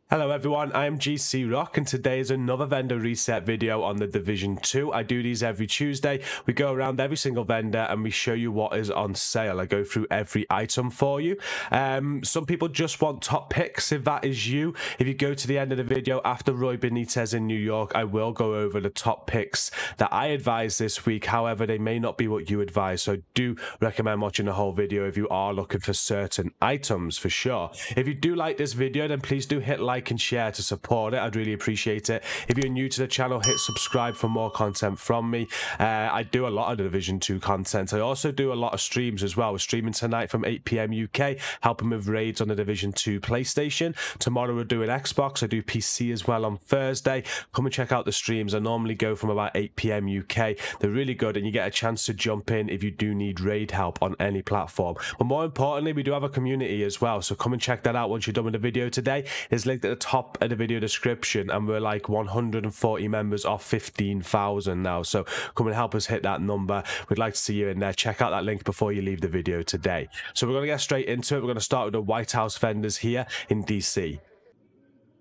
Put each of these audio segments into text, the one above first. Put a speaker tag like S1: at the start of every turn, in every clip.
S1: Hello everyone, I am GCROCK and today is another vendor reset video on the Division 2. I do these every Tuesday. We go around every single vendor and we show you what is on sale. I go through every item for you. Some people just want top picks. If that is you, if you go to the end of the video after Roy Benitez in New York, I will go over the top picks that I advise this week. However, they may not be what you advise, so I do recommend watching the whole video if you are looking for certain items for sure. If you do like this video, then please do hit like and share to support it. I'd really appreciate it. If you're new to the channel, hit subscribe for more content from me. I do a lot of the Division 2 content. I also do a lot of streams as well. We're streaming tonight from 8 PM UK, helping with raids on the Division 2 PlayStation. Tomorrow we're doing Xbox. I do PC as well on Thursday. Come and check out the streams. I normally go from about 8 PM UK. They're really good and you get a chance to jump in if you do need raid help on any platform. But more importantly, we do have a community as well, so come and check that out once you're done with the video today. It's linked at the top of the video description, and we're like 140 members off 15,000 now, so come and help us hit that number. We'd like to see you in there. Check out that link before you leave the video today. So we're going to get straight into it. We're going to start with the White House vendors here in DC.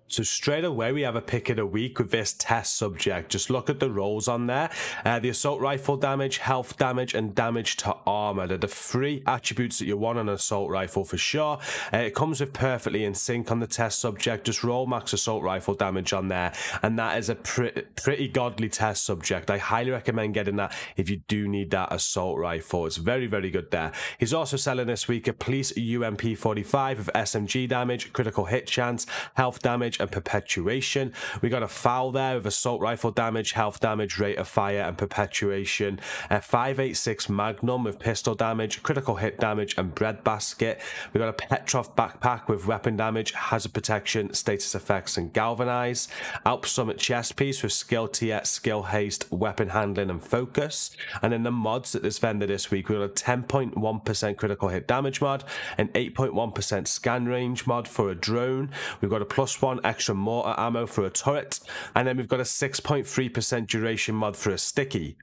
S1: So straight away we have a pick of the week with this test subject. Just look at the rolls on there. The assault rifle damage, health damage, and damage to armor. They're the three attributes that you want on an assault rifle for sure. It comes with perfectly in sync on the test subject. Just roll max assault rifle damage on there, and that is a pretty godly test subject. I highly recommend getting that if you do need that assault rifle. It's very, very good there. He's also selling this week a police UMP45 with SMG damage, critical hit chance, health damage, and perpetuation. We got a foul there with assault rifle damage, health damage, rate of fire, and perpetuation. A 5.86 Magnum with pistol damage, critical hit damage, and breadbasket. We got a Petrov backpack with weapon damage, hazard protection, status effects, and galvanize. Alp Summit chest piece with skill tier, skill haste, weapon handling, and focus. And in the mods at this vendor this week, we got a 10.1% critical hit damage mod, an 8.1% scan range mod for a drone. We've got a +1 extra mortar ammo for a turret, and then we've got a 6.3% duration mod for a sticky.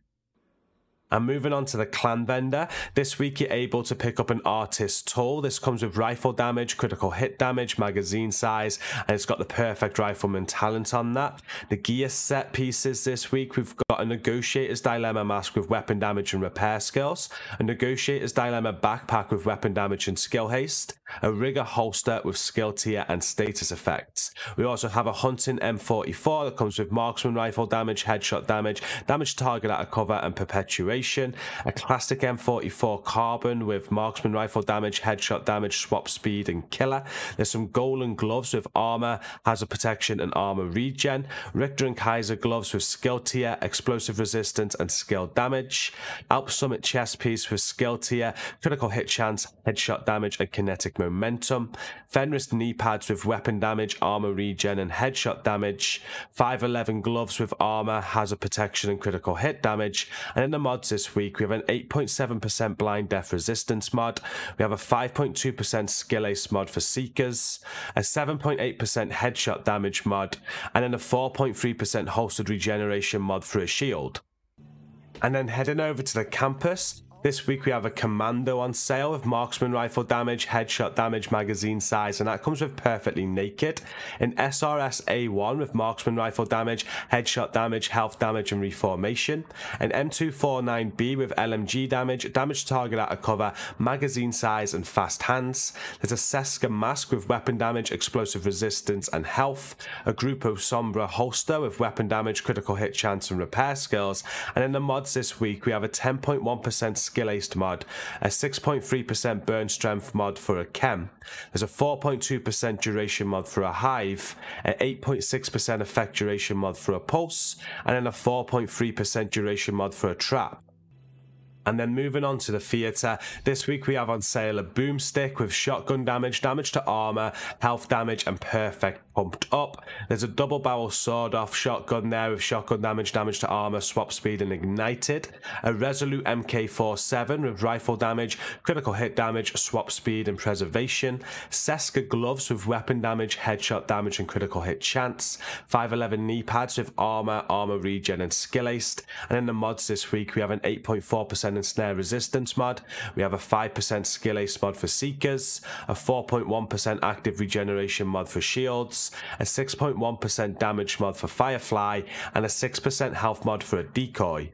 S1: And moving on to the clan vendor, this week you're able to pick up an artist tool. This comes with rifle damage, critical hit damage, magazine size, and it's got the perfect rifleman talent on that. The gear set pieces this week, we've got a negotiator's dilemma mask with weapon damage and repair skills, a negotiator's dilemma backpack with weapon damage and skill haste, a rigger holster with skill tier and status effects. We also have a hunting M44 that comes with marksman rifle damage, headshot damage, damage target out of cover, and perpetuation. A classic M44 carbon with marksman rifle damage, headshot damage, swap speed, and killer. There's some golden gloves with armor, hazard protection, and armor regen. Richter and Kaiser gloves with skill tier, explosive resistance, and skill damage. Alp Summit chest piece with skill tier, critical hit chance, headshot damage, and kinetic momentum. Fenris knee pads with weapon damage, armor regen, and headshot damage. 511 gloves with armor, hazard protection, and critical hit damage. And in the mods this week, we have an 8.7% blind death resistance mod. We have a 5.2% skill ace mod for seekers, a 7.8% headshot damage mod, and then a 4.3% holstered regeneration mod for a shield. And then heading over to the campus, this week we have a commando on sale with marksman rifle damage, headshot damage, magazine size, and that comes with perfectly naked. An SRS A1 with marksman rifle damage, headshot damage, health damage, and reformation. An M249B with LMG damage, damage target out of cover, magazine size, and fast hands. There's a Seska mask with weapon damage, explosive resistance, and health. A Grupo Sombra holster with weapon damage, critical hit chance, and repair skills. And in the mods this week, we have a 10.1% skill aced mod, a 6.3% burn strength mod for a chem. There's a 4.2% duration mod for a hive, an 8.6% effect duration mod for a pulse, and then a 4.3% duration mod for a trap. And then moving on to the theatre, this week we have on sale a boomstick with shotgun damage, damage to armor, health damage, and perfect pumped up. There's a double barrel sword off shotgun there with shotgun damage, damage to armor, swap speed, and ignited. A resolute MK47 with rifle damage, critical hit damage, swap speed, and preservation. Seska gloves with weapon damage, headshot damage, and critical hit chance. 511 knee pads with armor, armor regen, and skill aced. And in the mods this week we have an 8.4% ensnare resistance mod. We have a 5% skill ace mod for seekers, a 4.1% active regeneration mod for shields, pulse, a 6.1% damage mod for Firefly, and a 6% health mod for a decoy.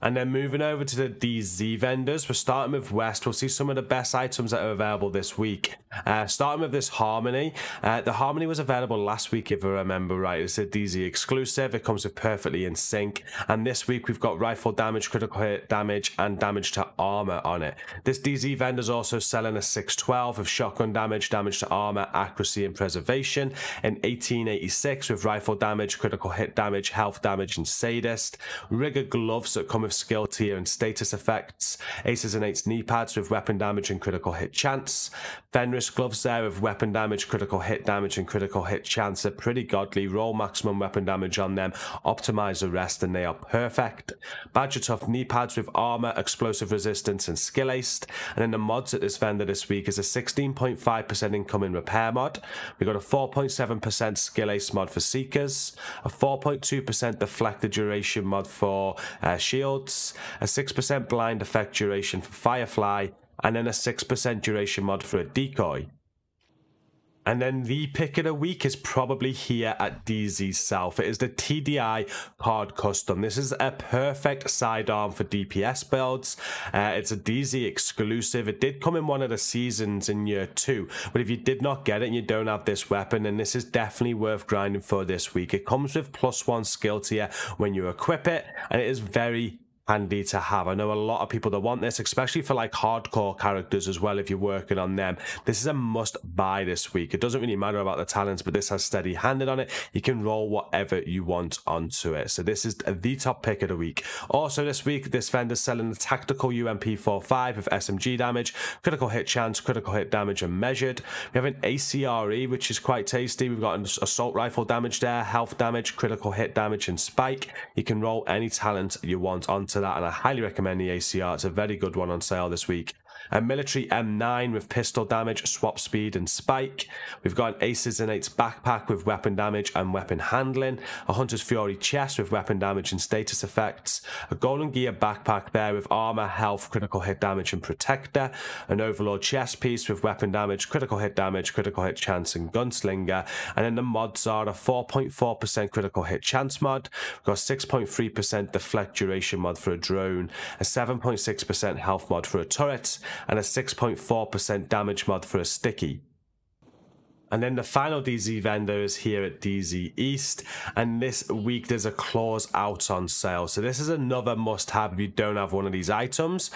S1: And then moving over to the DZ vendors, we're starting with West. We'll see some of the best items that are available this week. Starting with this Harmony. The Harmony was available last week, if I remember right. It's a DZ exclusive. It comes with Perfectly in Sync. And this week we've got rifle damage, critical hit damage, and damage to armor on it. This DZ vendor's also selling a 612 of shotgun damage, damage to armor, accuracy, and preservation. An 1886 with rifle damage, critical hit damage, health damage, and sadist. Rigger gloves that come with skill tier and status effects. Aces and eights knee pads with weapon damage and critical hit chance. Fenris gloves there with weapon damage, critical hit damage, and critical hit chance. They're pretty godly. Roll maximum weapon damage on them, optimize the rest, and they are perfect. Badger Tough knee pads with armor, explosive resistance, and skill aced. And then the mods at this vendor this week is a 16.5% incoming repair mod. We've got a 4.7% skill ace mod for seekers, a 4.2% deflector duration mod for shield, a 6% blind effect duration for Firefly, and then a 6% duration mod for a decoy. And then the pick of the week is probably here at DZ South. It is the TDI KARD Custom. This is a perfect sidearm for DPS builds. It's a DZ exclusive. It did come in one of the seasons in year 2, but if you did not get it and you don't have this weapon, then this is definitely worth grinding for this week. It comes with +1 skill tier when you equip it, and it is very handy to have. I know a lot of people that want this, especially for like hardcore characters as well. If you're working on them, this is a must buy this week. It doesn't really matter about the talents, but this has steady handed on it. You can roll whatever you want onto it. So this is the top pick of the week. Also this week, this vendor's selling the tactical UMP45 with SMG damage, critical hit chance, critical hit damage, and measured. We have an ACRE, which is quite tasty. We've got an assault rifle damage there, health damage, critical hit damage, and spike. You can roll any talent you want onto that, and I highly recommend the ACR. It's a very good one on sale this week. A military M9 with pistol damage, swap speed, and spike. We've got an Aces and Eights backpack with weapon damage and weapon handling. A Hunter's Fury chest with weapon damage and status effects. A Golden Gear backpack there with armor, health, critical hit damage, and protector. An Overlord chest piece with weapon damage, critical hit chance, and gunslinger. And then the mods are a 4.4% critical hit chance mod. We've got a 6.3% deflect duration mod for a drone. A 7.6% health mod for a turret, and a 6.4% damage mod for a sticky. And then the final DZ vendor is here at DZ East, and this week there's a clause out on sale. So this is another must-have if you don't have one of these items.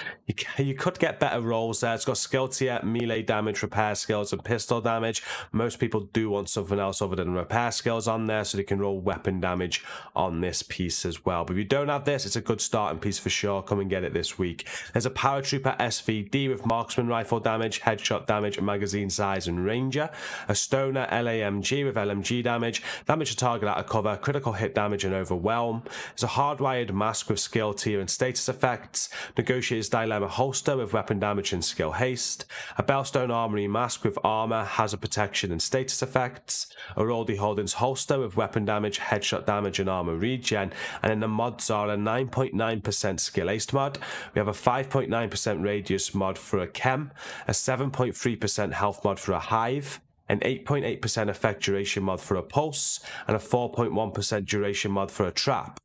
S1: You could get better rolls there. It's got skill tier, melee damage, repair skills, and pistol damage. Most people do want something else other than repair skills on there, so they can roll weapon damage on this piece as well. But if you don't have this, it's a good starting piece for sure. Come and get it this week. There's a Paratrooper SVD with marksman rifle damage, headshot damage, magazine size, and ranger. A Stoner LAMG with LMG damage, damage to target out of cover, critical hit damage, and overwhelm. There's a hardwired mask with skill tier and status effects. Negotiator's Dilemma holster with weapon damage and skill haste. A Bellstone Armory mask with armor, hazard protection, and status effects. A Roldy Holdings holster with weapon damage, headshot damage, and armor regen. And then the mods are a 9.9% skill aced mod. We have a 5.9% radius mod for a chem, a 7.3% health mod for a hive, an 8.8% effect duration mod for a pulse, and a 4.1% duration mod for a trap.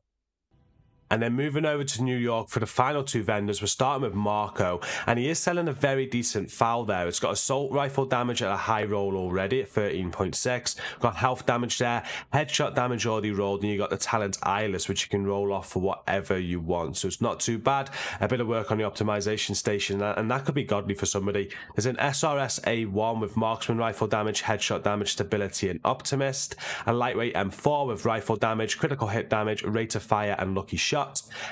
S1: And then moving over to New York for the final two vendors, we're starting with Marco, and he is selling a very decent foul there. It's got assault rifle damage at a high roll already at 13.6. Got health damage there, headshot damage already rolled, and you got the talent eyeless, which you can roll off for whatever you want. So it's not too bad. A bit of work on the optimization station, and that could be godly for somebody. There's an SRS A1 with marksman rifle damage, headshot damage, stability, and optimist. A lightweight M4 with rifle damage, critical hit damage, rate of fire, and lucky shot.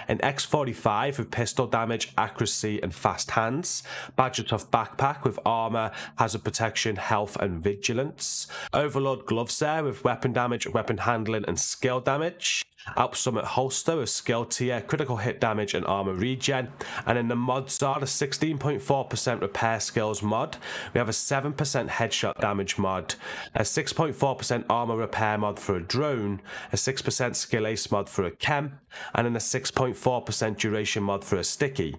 S1: An X45 with pistol damage, accuracy, and fast hands. Badger Tough backpack with armor, hazard protection, health, and vigilance. Overlord gloves there with weapon damage, weapon handling, and skill damage. Alp Summit holster with skill tier, critical hit damage, and armor regen. And in the mods are a 16.4% repair skills mod. We have a 7% headshot damage mod, a 6.4% armor repair mod for a drone, a 6% skill ace mod for a chem, and then a 6.4% duration mod for a sticky.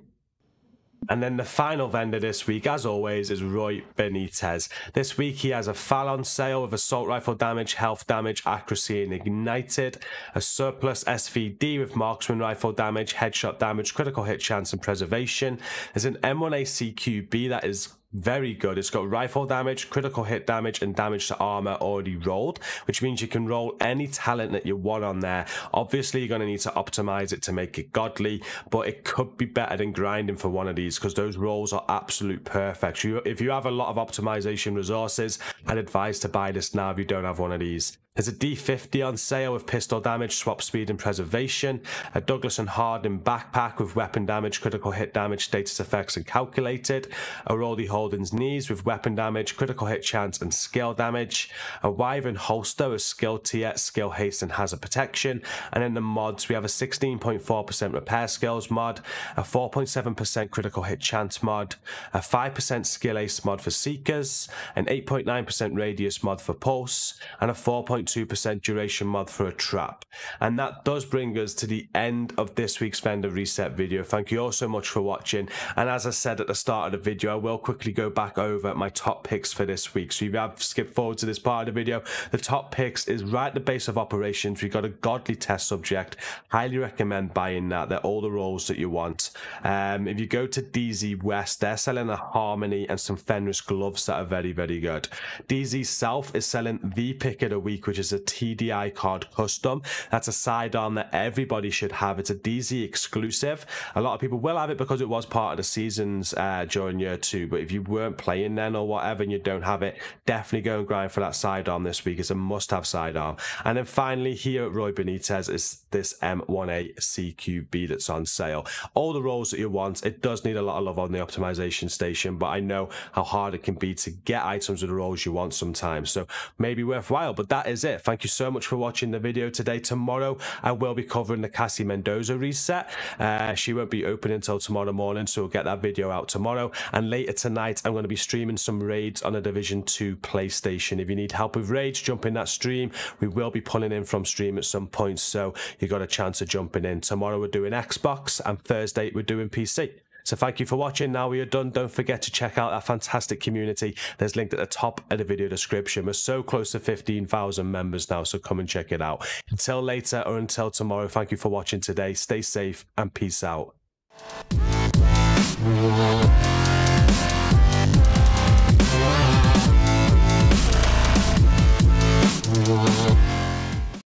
S1: And then the final vendor this week, as always, is Roy Benitez. This week he has a FAL on sale with assault rifle damage, health damage, accuracy, and ignited. A surplus SVD with marksman rifle damage, headshot damage, critical hit chance, and preservation. There's an M1A CQB that is very good. It's got rifle damage, critical hit damage, and damage to armor already rolled, which means you can roll any talent that you want on there. Obviously, you're going to need to optimize it to make it godly, but it could be better than grinding for one of these because those rolls are absolute perfect. If you have a lot of optimization resources, I'd advise to buy this now if you don't have one of these. There's a D50 on sale with pistol damage, swap speed, and preservation. A Douglas and Hardin backpack with weapon damage, critical hit damage, status effects, and calculated. A Roldy Holden's knees with weapon damage, critical hit chance, and skill damage. A Wyvern holster with skill tier, skill haste, and hazard protection. And in the mods, we have a 16.4% repair skills mod, a 4.7% critical hit chance mod, a 5% skill ace mod for seekers, an 8.9% radius mod for pulse, and a 4.2% duration mod for a trap. And that does bring us to the end of this week's vendor reset video. Thank you all so much for watching, and as I said at the start of the video, I will quickly go back over my top picks for this week. So if you have skipped forward to this part of the video, the top picks is right at the base of operations. We've got a godly test subject. Highly recommend buying that. They're all the rolls that you want. If you go to DZ West, they're selling a Harmony and some Fenris gloves that are very, very good. DZ South is selling the pick of the week, which is a TDI KARD custom. That's a sidearm that everybody should have. It's a DZ exclusive. A lot of people will have it because it was part of the seasons during year 2, but if you weren't playing then or whatever and you don't have it, definitely go and grind for that sidearm this week. It's a must-have sidearm. And then finally here at Roy Benitez is this M1A CQB that's on sale. All the rolls that you want. It does need a lot of love on the optimization station, but I know how hard it can be to get items with the rolls you want sometimes, so maybe worthwhile. But that is it. Thank you so much for watching the video today. Tomorrow I will be covering the Cassie Mendoza reset. She won't be open until tomorrow morning, so we'll get that video out tomorrow. And later tonight I'm going to be streaming some raids on a Division 2 PlayStation. If you need help with raids, jump in that stream. We will be pulling in from stream at some point, so you got a chance of jumping in. Tomorrow we're doing Xbox and Thursday we're doing PC. So thank you for watching. Now we are done. Don't forget to check out our fantastic community. There's linked at the top of the video description. We're so close to 15,000 members now, so come and check it out. Until later or until tomorrow, thank you for watching today. Stay safe and peace out.